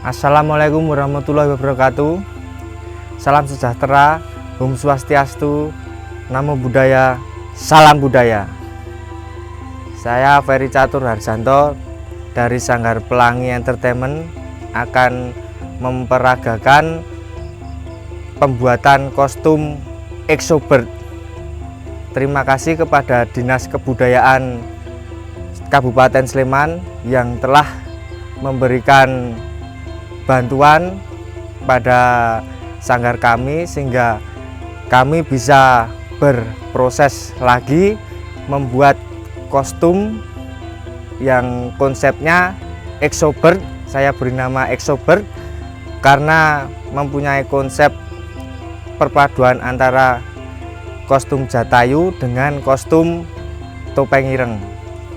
Assalamualaikum warahmatullahi wabarakatuh. Salam sejahtera, Om Swastiastu, Namo Buddhaya, Salam Budaya. Saya Ferry Catur Harjanto dari Sanggar Pelangi Entertainment akan memperagakan pembuatan kostum Exobird. Terima kasih kepada Dinas Kebudayaan Kabupaten Sleman yang telah memberikan bantuan pada sanggar kami sehingga kami bisa berproses lagi membuat kostum yang konsepnya Exobird. Saya beri nama Exobird karena mempunyai konsep perpaduan antara kostum Jatayu dengan kostum topeng ireng.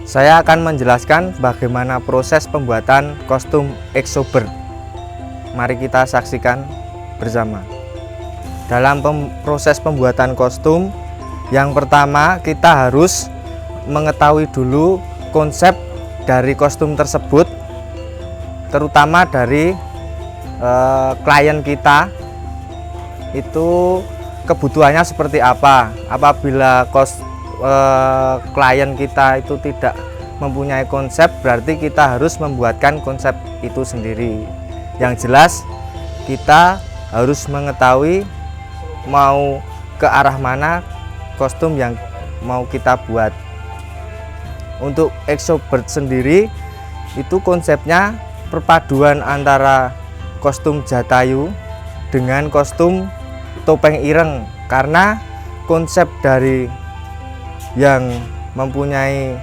Saya akan menjelaskan bagaimana proses pembuatan kostum Exobird. Mari kita saksikan bersama. Dalam proses pembuatan kostum, yang pertama kita harus mengetahui dulu konsep dari kostum tersebut, terutama dari klien kita itu kebutuhannya seperti apa. Apabila klien kita itu tidak mempunyai konsep, berarti kita harus membuatkan konsep itu sendiri. Yang jelas kita harus mengetahui mau ke arah mana kostum yang mau kita buat. Untuk Exobird sendiri itu konsepnya perpaduan antara kostum Jatayu dengan kostum topeng ireng, karena konsep dari yang mempunyai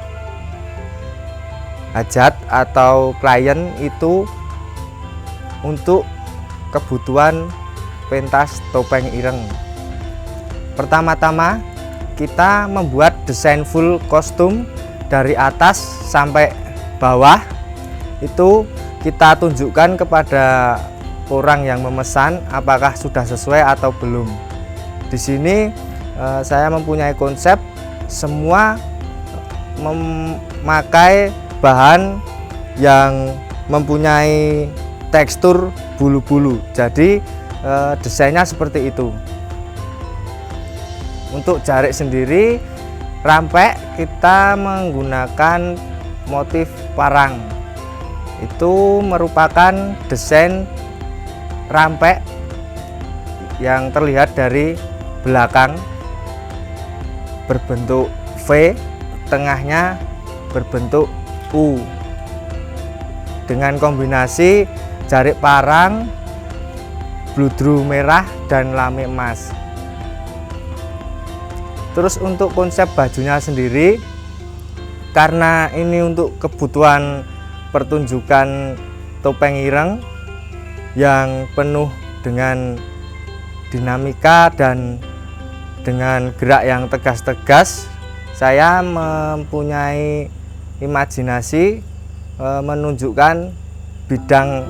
hajat atau klien itu untuk kebutuhan pentas topeng ireng. Pertama-tama kita membuat desain full kostum dari atas sampai bawah. Itu kita tunjukkan kepada orang yang memesan apakah sudah sesuai atau belum. Di sini saya mempunyai konsep semua memakai bahan yang mempunyai tekstur bulu-bulu, jadi desainnya seperti itu. Untuk jarik sendiri, rampek kita menggunakan motif parang. Itu merupakan desain rampek yang terlihat dari belakang berbentuk V, tengahnya berbentuk U, dengan kombinasi jarik parang, bludru merah, dan lame emas. Terus untuk konsep bajunya sendiri, karena ini untuk kebutuhan pertunjukan topeng ireng yang penuh dengan dinamika dan dengan gerak yang tegas-tegas, saya mempunyai imajinasi menunjukkan bidang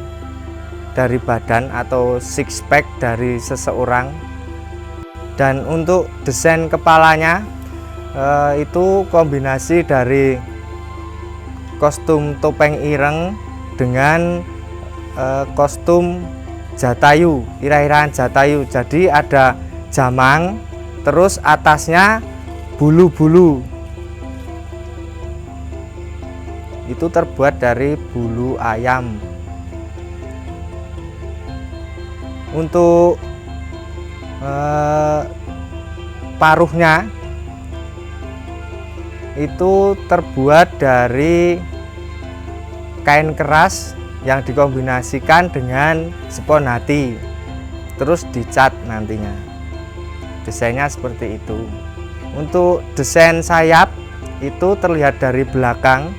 dari badan atau six pack dari seseorang. Dan untuk desain kepalanya itu kombinasi dari kostum topeng ireng dengan kostum Jatayu, irah-irahan Jatayu. Jadi ada jamang, terus atasnya bulu-bulu. Itu terbuat dari bulu ayam. Untuk paruhnya itu terbuat dari kain keras yang dikombinasikan dengan spon hati, terus dicat nantinya. Desainnya seperti itu. Untuk desain sayap itu terlihat dari belakang,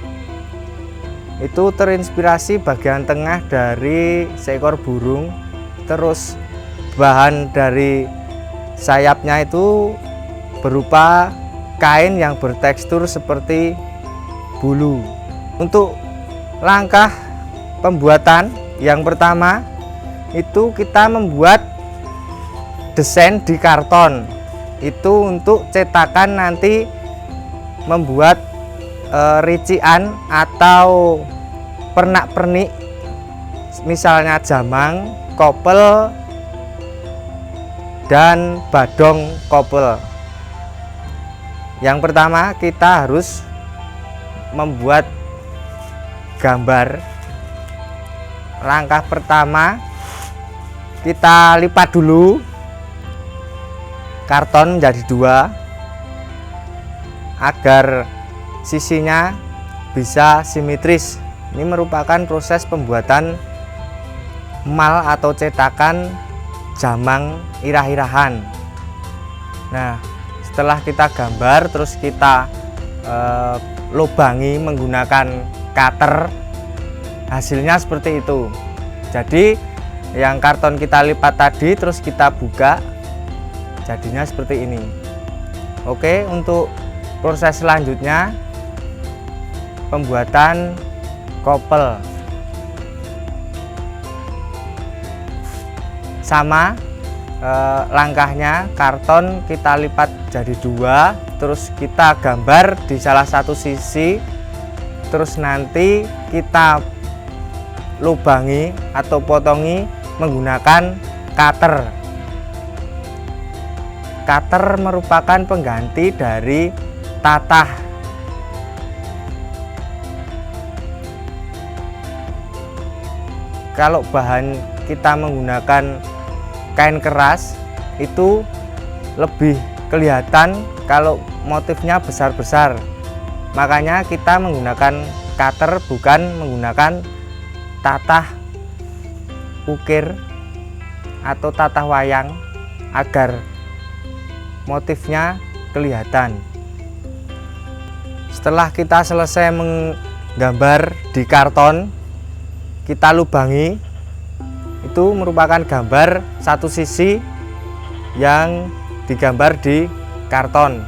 itu terinspirasi bagian tengah dari seekor burung. Terus bahan dari sayapnya itu berupa kain yang bertekstur seperti bulu. Untuk langkah pembuatan yang pertama itu kita membuat desain di karton. Itu untuk cetakan nanti membuat rician atau pernak-pernik misalnya jamang, kopel, dan badong kopel. Yang pertama kita harus membuat gambar. Langkah pertama kita lipat dulu karton menjadi dua agar sisinya bisa simetris. Ini merupakan proses pembuatan mal atau cetakan jamang irah-irahan. Nah, setelah kita gambar terus kita lubangi menggunakan cutter, hasilnya seperti itu. Jadi yang karton kita lipat tadi terus kita buka, jadinya seperti ini. Oke, untuk proses selanjutnya pembuatan kopel. Sama langkahnya, karton kita lipat jadi dua, terus kita gambar di salah satu sisi, terus nanti kita lubangi atau potongi menggunakan cutter. Cutter merupakan pengganti dari tatah. Kalau bahan kita menggunakan kain keras itu lebih kelihatan kalau motifnya besar-besar, makanya kita menggunakan cutter bukan menggunakan tatah ukir atau tatah wayang agar motifnya kelihatan. Setelah kita selesai menggambar di karton, kita lubangi. Itu merupakan gambar satu sisi yang digambar di karton.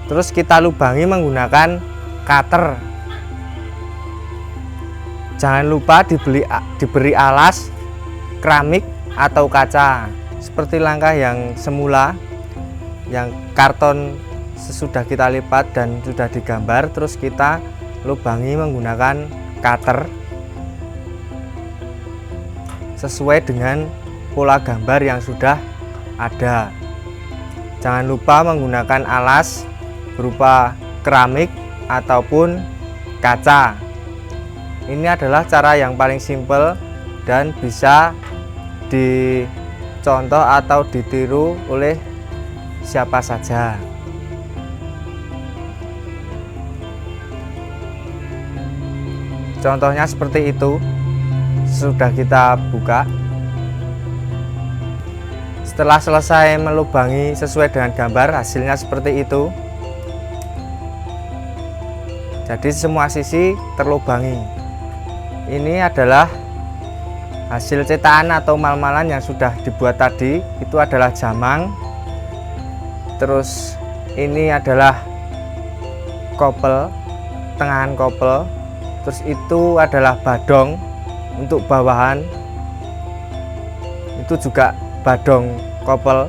Terus kita lubangi menggunakan cutter. Jangan lupa diberi alas keramik atau kaca. Seperti langkah yang semula, yang karton sesudah kita lipat dan sudah digambar, terus kita lubangi menggunakan cutter sesuai dengan pola gambar yang sudah ada. Jangan lupa menggunakan alas berupa keramik ataupun kaca. Ini adalah cara yang paling simpel dan bisa dicontoh atau ditiru oleh siapa saja. Contohnya seperti itu. Sudah kita buka. Setelah selesai melubangi sesuai dengan gambar, hasilnya seperti itu. Jadi semua sisi terlubangi. Ini adalah hasil cetakan atau mal-malan yang sudah dibuat tadi. Itu adalah jamang. Terus ini adalah kopel, tengahan kopel. Terus itu adalah badong. Untuk bawahan itu juga badong kopel.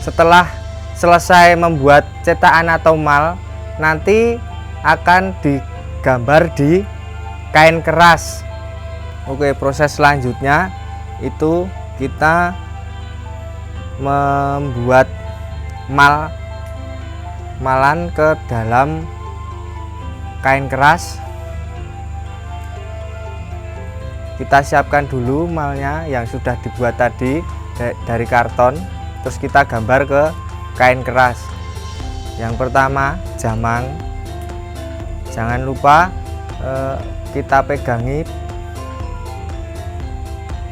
Setelah selesai membuat cetakan atau mal, nanti akan digambar di kain keras. Oke, proses selanjutnya itu kita membuat malan ke dalam kain keras. Kita siapkan dulu malnya yang sudah dibuat tadi dari karton, terus kita gambar ke kain keras. Yang pertama jamang, jangan lupa kita pegangi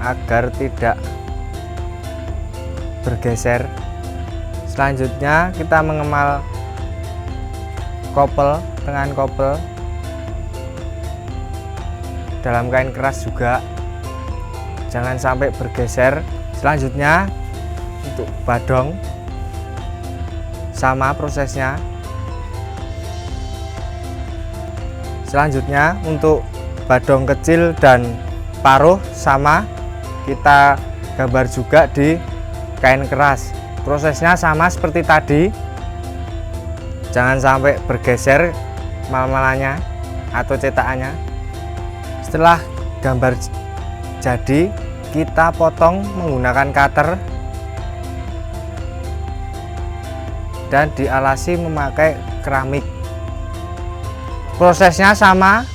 agar tidak bergeser. Selanjutnya kita mengemal kopel, tengahan kopel dalam kain keras juga, jangan sampai bergeser. Selanjutnya untuk badong sama prosesnya. Selanjutnya untuk badong kecil dan paruh sama, kita gambar juga di kain keras. Prosesnya sama seperti tadi, jangan sampai bergeser mal-malannya atau cetakannya. Setelah gambar jadi, kita potong menggunakan cutter dan dialasi memakai keramik. Prosesnya sama,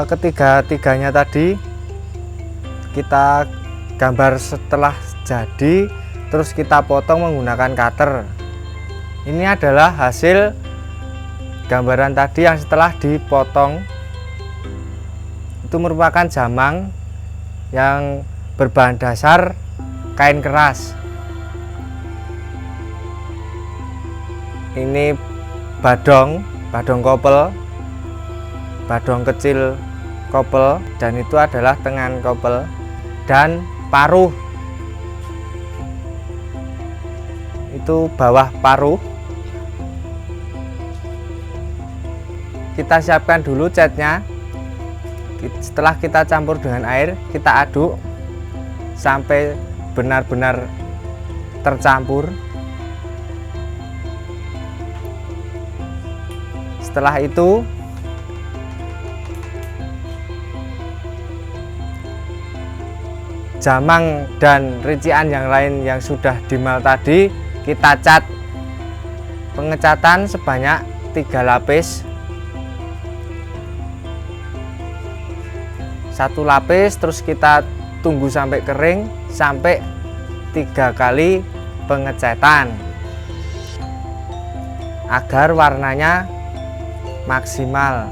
ketiga-tiganya tadi kita gambar setelah jadi, terus kita potong menggunakan cutter. Ini adalah hasil gambaran tadi yang setelah dipotong. Itu merupakan jamang yang berbahan dasar kain keras. Ini badong kopel, badong kecil kopel, dan itu adalah tengan kopel, dan paruh. Itu bawah paruh. Kita siapkan dulu catnya. Setelah kita campur dengan air, kita aduk sampai benar-benar tercampur. Setelah itu jamang dan rincian yang lain yang sudah dimal tadi kita cat. Pengecatan sebanyak 3 lapis. 1 lapis, terus kita tunggu sampai kering, sampai 3 kali pengecatan agar warnanya maksimal.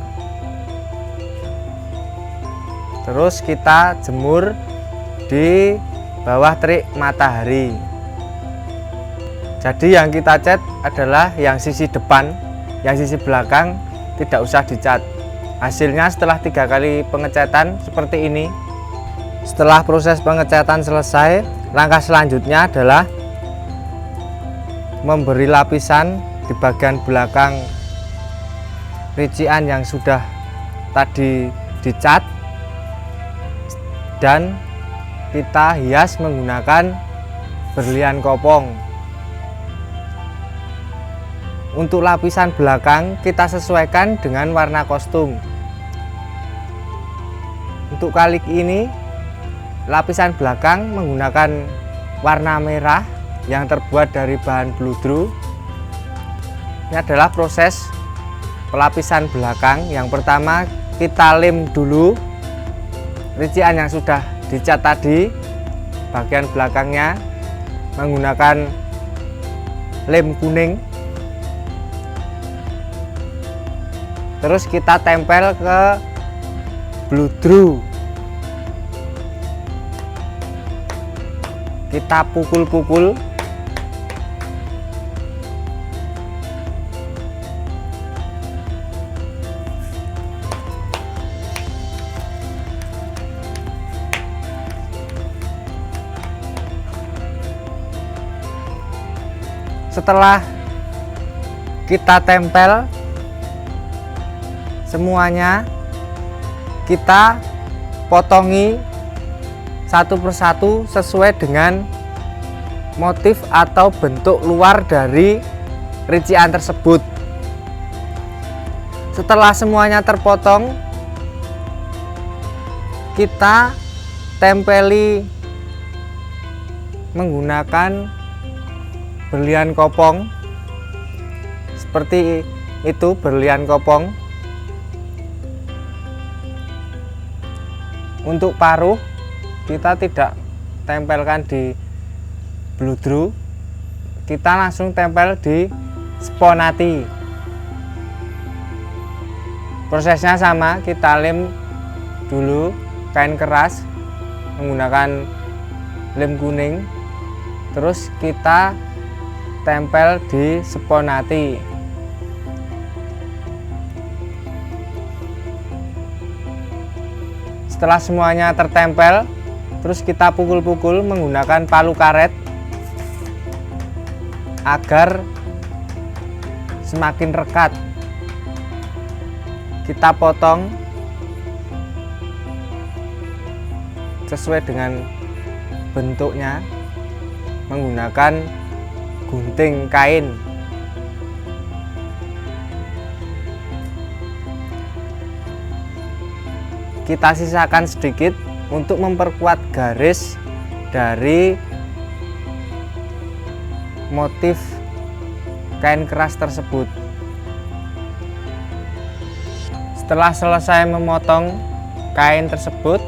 Terus kita jemur di bawah terik matahari. Jadi yang kita cat adalah yang sisi depan, yang sisi belakang tidak usah dicat. Hasilnya setelah 3 kali pengecatan seperti ini. Setelah proses pengecatan selesai, langkah selanjutnya adalah memberi lapisan di bagian belakang rincian yang sudah tadi dicat, dan kita hias menggunakan berlian kopong. Untuk lapisan belakang kita sesuaikan dengan warna kostum. Untuk kali ini lapisan belakang menggunakan warna merah yang terbuat dari bahan bludru. Ini adalah proses pelapisan belakang. Yang pertama kita lem dulu rincian yang sudah dicat tadi, bagian belakangnya menggunakan lem kuning. Terus kita tempel ke bludru. Kita pukul-pukul. Setelah kita tempel semuanya, kita potongi satu persatu sesuai dengan motif atau bentuk luar dari rincian tersebut. Setelah semuanya terpotong, kita tempeli menggunakan berlian kopong. Seperti itu berlian kopong. Untuk paruh kita tidak tempelkan di bludru, kita langsung tempel di sponati. Prosesnya sama, kita lem dulu kain keras menggunakan lem kuning, terus kita tempel di sponati. Setelah semuanya tertempel, terus kita pukul-pukul menggunakan palu karet agar semakin rekat. Kita potong sesuai dengan bentuknya menggunakan gunting kain. kita sisakan sedikit untuk memperkuat garis dari motif kain keras tersebut. Setelah selesai memotong kain tersebut,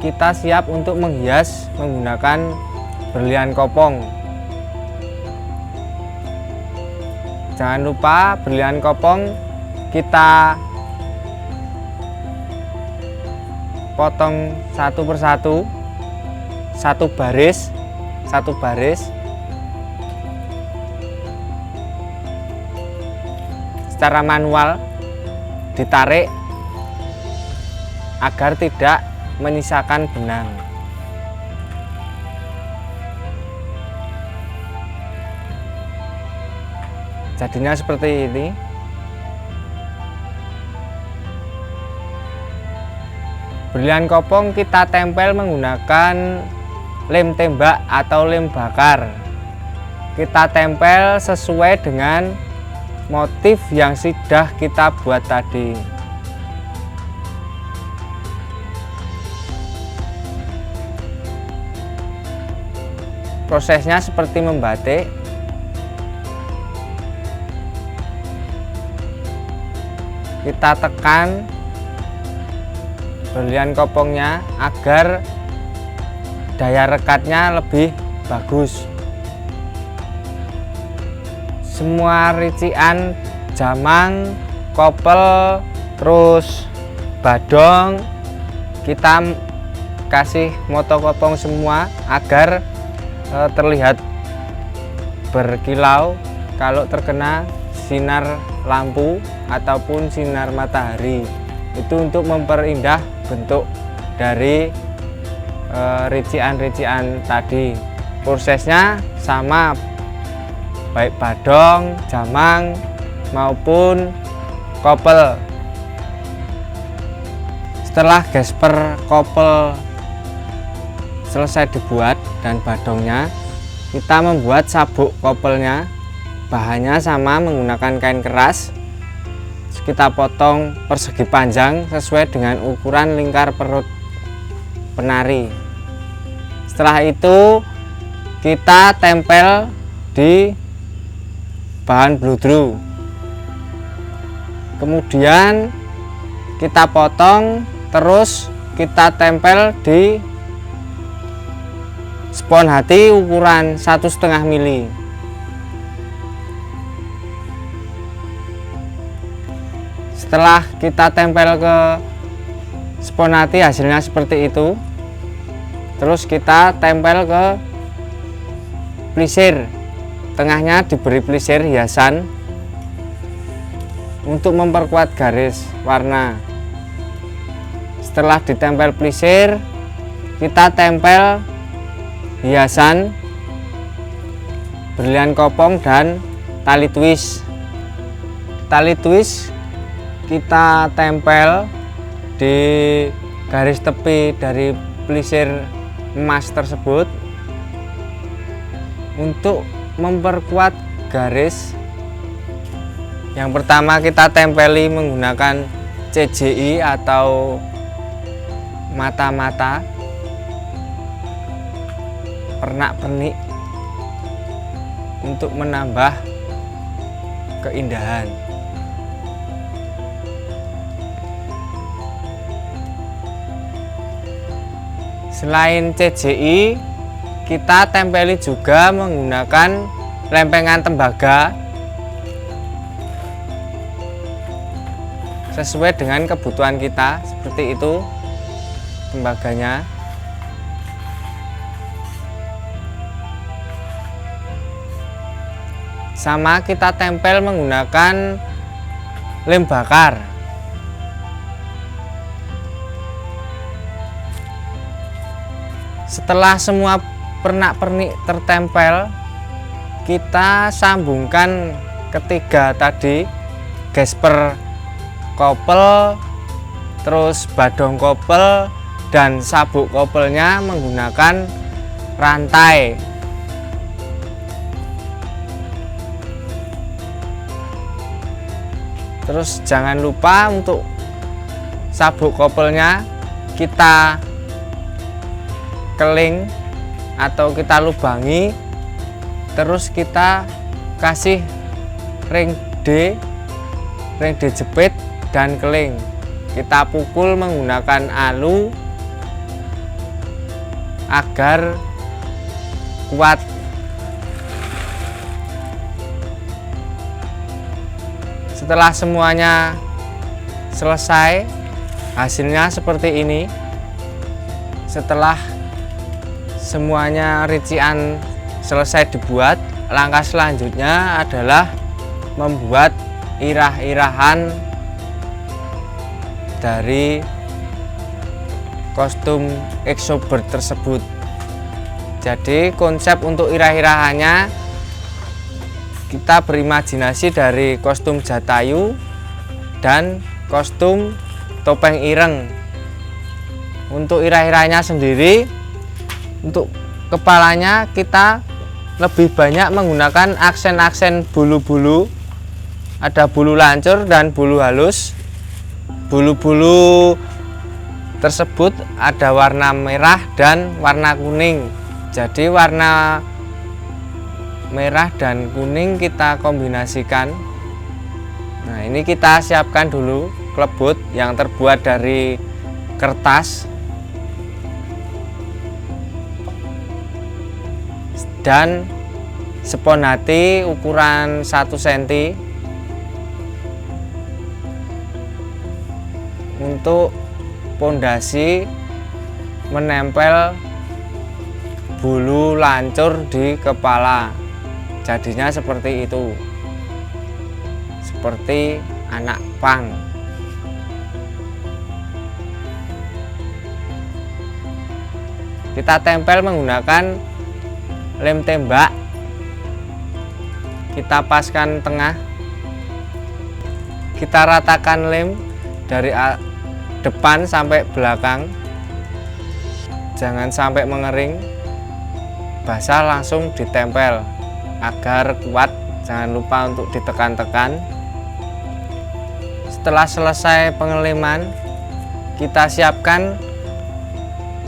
kita siap untuk menghias menggunakan berlian kopong. Jangan lupa berlian kopong kita potong satu persatu, satu baris secara manual, ditarik agar tidak menyisakan benang. Jadinya seperti ini. Berlian kopong kita tempel menggunakan lem tembak atau lem bakar. Kita tempel sesuai dengan motif yang sudah kita buat tadi. Prosesnya seperti membatik. Kita tekan berlian kopongnya agar daya rekatnya lebih bagus. Semua rician jamang, kopel, terus badong kita kasih moto kopong semua agar terlihat berkilau kalau terkena sinar lampu ataupun sinar matahari. Itu untuk memperindah bentuk dari rician-rician tadi. Prosesnya sama, baik badong, jamang maupun kopel. Setelah gesper kopel selesai dibuat dan badongnya, kita membuat sabuk kopelnya. Bahannya sama, menggunakan kain keras. Kita potong persegi panjang sesuai dengan ukuran lingkar perut penari. Setelah itu kita tempel di bahan bludru. Kemudian kita potong, terus kita tempel di spon hati ukuran 1,5 mili. Setelah kita tempel ke spon hati, hasilnya seperti itu. Terus kita tempel ke plisir. Tengahnya diberi plisir hiasan untuk memperkuat garis warna. Setelah ditempel plisir, kita tempel hiasan berlian kopong dan tali twist. Tali twist kita tempel di garis tepi dari plisir emas tersebut untuk memperkuat garis. Yang pertama kita tempeli menggunakan CJI atau mata-mata, pernak-pernik untuk menambah keindahan. Selain CJI, kita tempeli juga menggunakan lempengan tembaga sesuai dengan kebutuhan kita, seperti itu tembaganya. Sama kita tempel menggunakan lem bakar. Setelah semua pernak-pernik tertempel, kita sambungkan ketiga tadi, gesper kopel, terus badong kopel dan sabuk kopelnya menggunakan rantai. Terus jangan lupa untuk sabuk kopelnya kita keling atau kita lubangi, terus kita kasih ring D jepit dan keling. Kita pukul menggunakan alu agar kuat. Setelah semuanya selesai, hasilnya seperti ini. Setelah semuanya rician selesai dibuat, langkah selanjutnya adalah membuat irah-irahan dari kostum Exobird tersebut. Jadi konsep untuk irah-irahannya, kita berimajinasi dari kostum Jatayu dan kostum topeng ireng. Untuk irah-irahnya sendiri, untuk kepalanya kita lebih banyak menggunakan aksen-aksen bulu-bulu. Ada bulu lancur dan bulu halus. Bulu-bulu tersebut ada warna merah dan warna kuning. Jadi warna merah dan kuning kita kombinasikan. Nah, ini kita siapkan dulu klebut yang terbuat dari kertas dan spon hati ukuran 1 cm untuk pondasi menempel bulu lancur di kepala. Jadinya seperti itu, seperti anak pang. Kita tempel menggunakan lem tembak. Kita paskan tengah, kita ratakan lem dari depan sampai belakang, jangan sampai mengering, basah langsung ditempel agar kuat. Jangan lupa untuk ditekan-tekan. Setelah selesai pengeleman, kita siapkan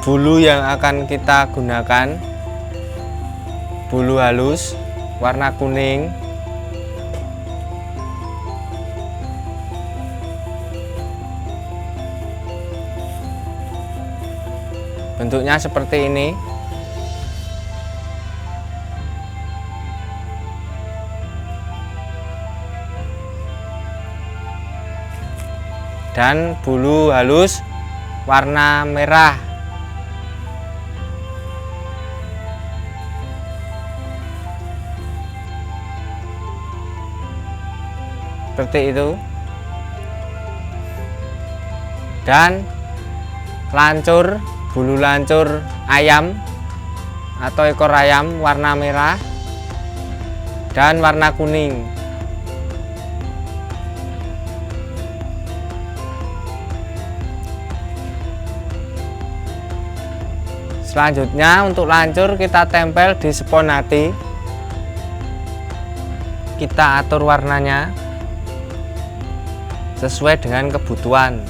bulu yang akan kita gunakan. Bulu halus warna kuning, bentuknya seperti ini. Dan bulu halus warna merah. Seperti itu. Dan lancur, bulu lancur ayam atau ekor ayam warna merah dan warna kuning. Selanjutnya untuk lancur kita tempel di spon hati. Kita atur warnanya sesuai dengan kebutuhan.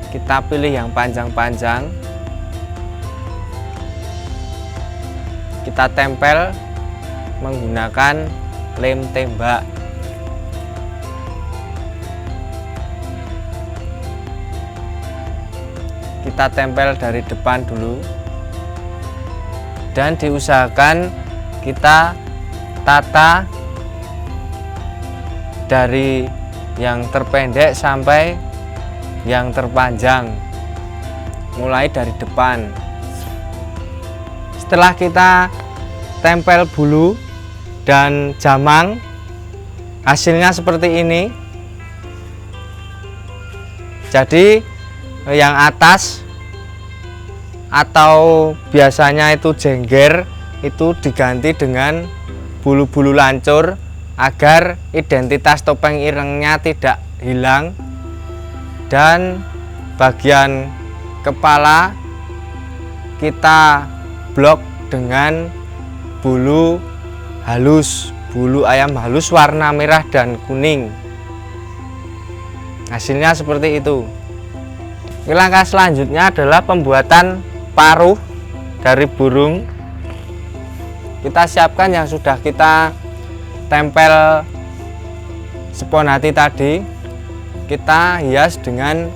Kita pilih yang panjang-panjang. Kita tempel menggunakan lem tembak. Kita tempel dari depan dulu. Dan diusahakan kita tata dari yang terpendek sampai yang terpanjang, mulai dari depan. Setelah kita tempel bulu dan jamang, hasilnya seperti ini. Jadi yang atas atau biasanya itu jengger itu diganti dengan bulu-bulu lancur agar identitas topeng irengnya tidak hilang. Dan bagian kepala kita blok dengan bulu halus bulu ayam halus warna merah dan kuning. Hasilnya seperti itu. Langkah selanjutnya adalah pembuatan paruh dari burung. Kita siapkan yang sudah kita tempel spon hati tadi, kita hias dengan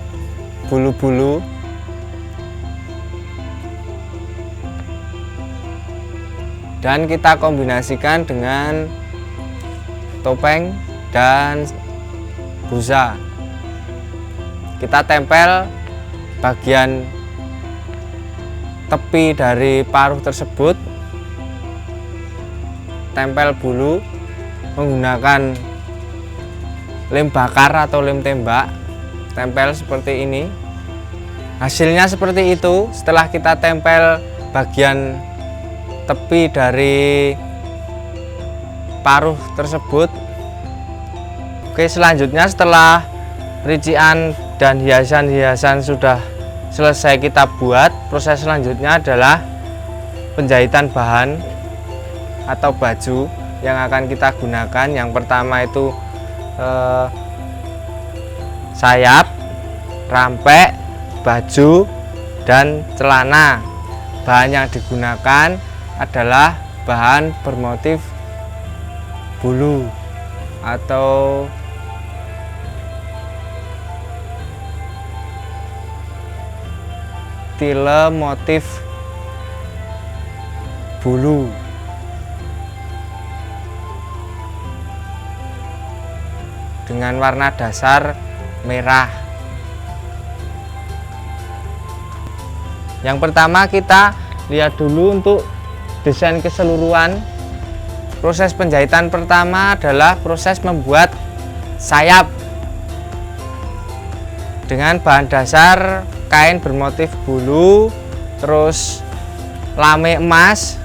bulu-bulu. Dan kita kombinasikan dengan topeng dan busa. Kita tempel bagian tepi dari paruh tersebut, tempel bulu menggunakan lem bakar atau lem tembak, tempel seperti ini. Hasilnya seperti itu. Setelah kita tempel bagian tepi dari paruh tersebut, oke, selanjutnya setelah rician dan hiasan-hiasan sudah selesai kita buat, proses selanjutnya adalah penjahitan bahan atau baju yang akan kita gunakan. Yang pertama itu sayap, rampek, baju, dan celana. Bahan yang digunakan adalah bahan bermotif bulu atau tile motif bulu. Dengan warna dasar merah. Yang pertama kita lihat dulu untuk desain keseluruhan. Proses penjahitan pertama adalah proses membuat sayap dengan bahan dasar kain bermotif bulu, terus lame emas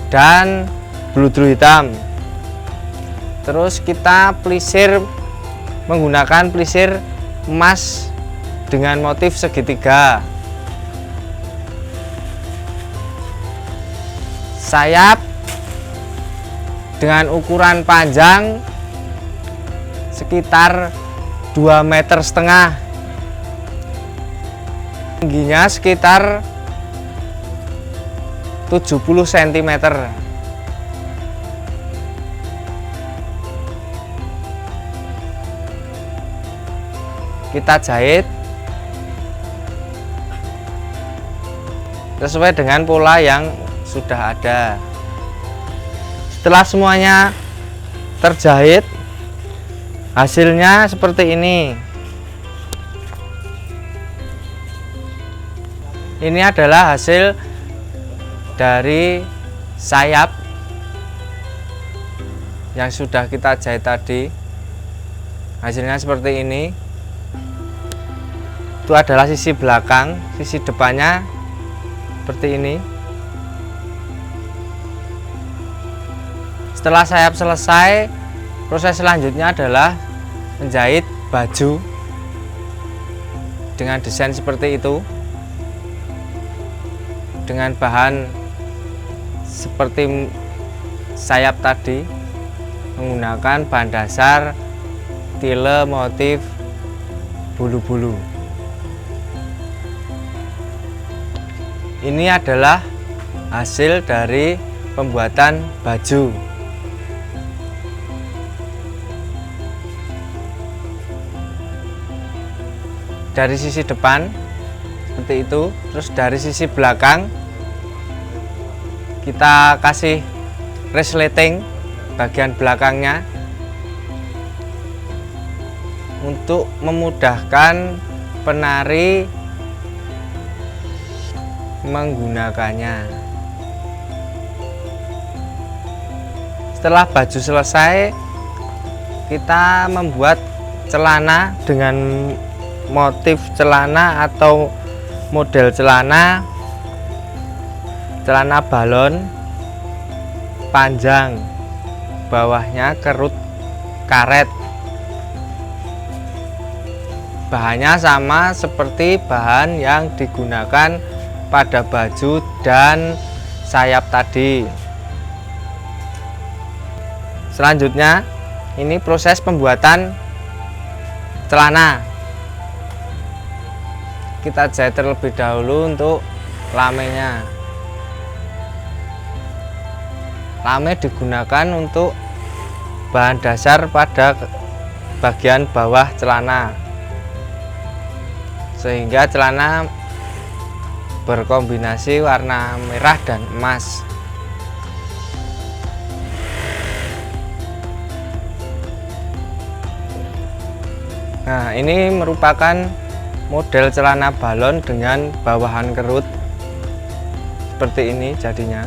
dan beludru hitam. Terus kita pelisir menggunakan pelisir emas dengan motif segitiga. Sayap dengan ukuran panjang sekitar 2,5 meter, tingginya sekitar 70 cm. Kita jahit sesuai dengan pola yang sudah ada. Setelah semuanya terjahit, hasilnya seperti ini. Ini adalah hasil dari sayap yang sudah kita jahit tadi. Hasilnya seperti ini. Itu adalah sisi belakang, sisi depannya seperti ini. Setelah sayap selesai, proses selanjutnya adalah menjahit baju dengan desain seperti itu, dengan bahan seperti sayap tadi, menggunakan bahan dasar tile motif bulu-bulu. Ini adalah hasil dari pembuatan baju. Dari sisi depan seperti itu, terus dari sisi belakang kita kasih resleting bagian belakangnya untuk memudahkan penari menggunakannya. Setelah baju selesai, kita membuat celana dengan motif celana atau model celana balon panjang, bawahnya kerut karet. Bahannya sama seperti bahan yang digunakan pada baju dan sayap tadi. Selanjutnya ini proses pembuatan celana. Kita jahit terlebih dahulu untuk lamenya. Lame digunakan untuk bahan dasar pada bagian bawah celana, sehingga celana berkombinasi warna merah dan emas. Nah, ini merupakan model celana balon dengan bawahan kerut seperti ini jadinya.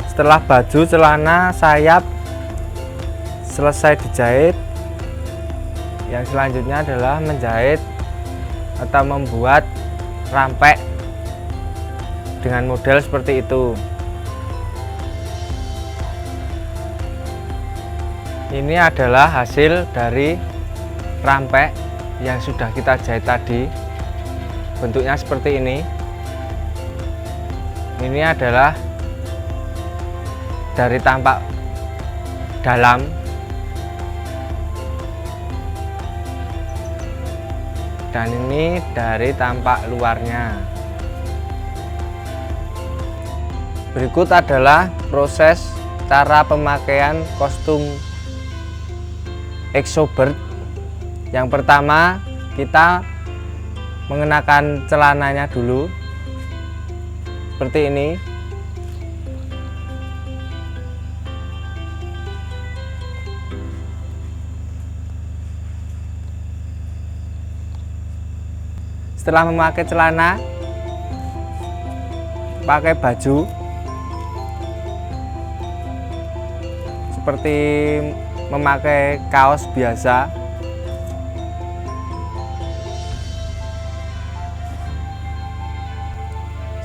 Setelah baju celana sayap selesai dijahit, yang selanjutnya adalah menjahit atau membuat rampek dengan model seperti itu. Ini adalah hasil dari rampek yang sudah kita jahit tadi. Bentuknya seperti ini. Ini adalah dari tampak dalam. Dan ini dari tampak luarnya. Berikut adalah proses cara pemakaian kostum Exobird. Yang pertama, kita mengenakan celananya dulu seperti ini. Setelah memakai celana, pakai baju seperti memakai kaos biasa.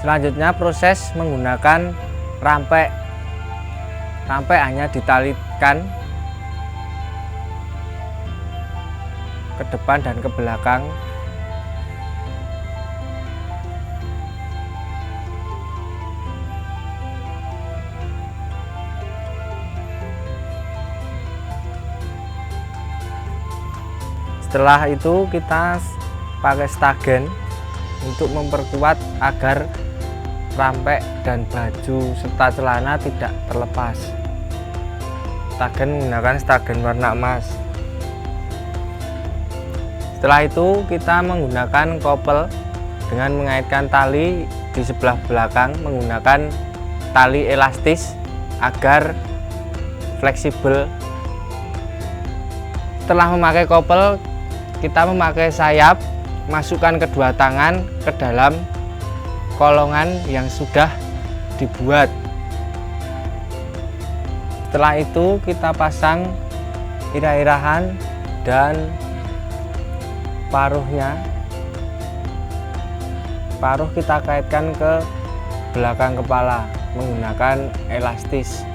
Selanjutnya proses menggunakan rampek. Rampek hanya ditalikan ke depan dan ke belakang. Setelah itu kita pakai stagen untuk memperkuat agar rampek dan baju serta celana tidak terlepas. Stagen menggunakan stagen warna emas. Setelah itu kita menggunakan kopel dengan mengaitkan tali di sebelah belakang menggunakan tali elastis agar fleksibel. Setelah memakai kopel, kita memakai sayap, masukkan kedua tangan ke dalam kolongan yang sudah dibuat. Setelah itu kita pasang irah-irahan dan paruhnya. Paruh kita kaitkan ke belakang kepala menggunakan elastis.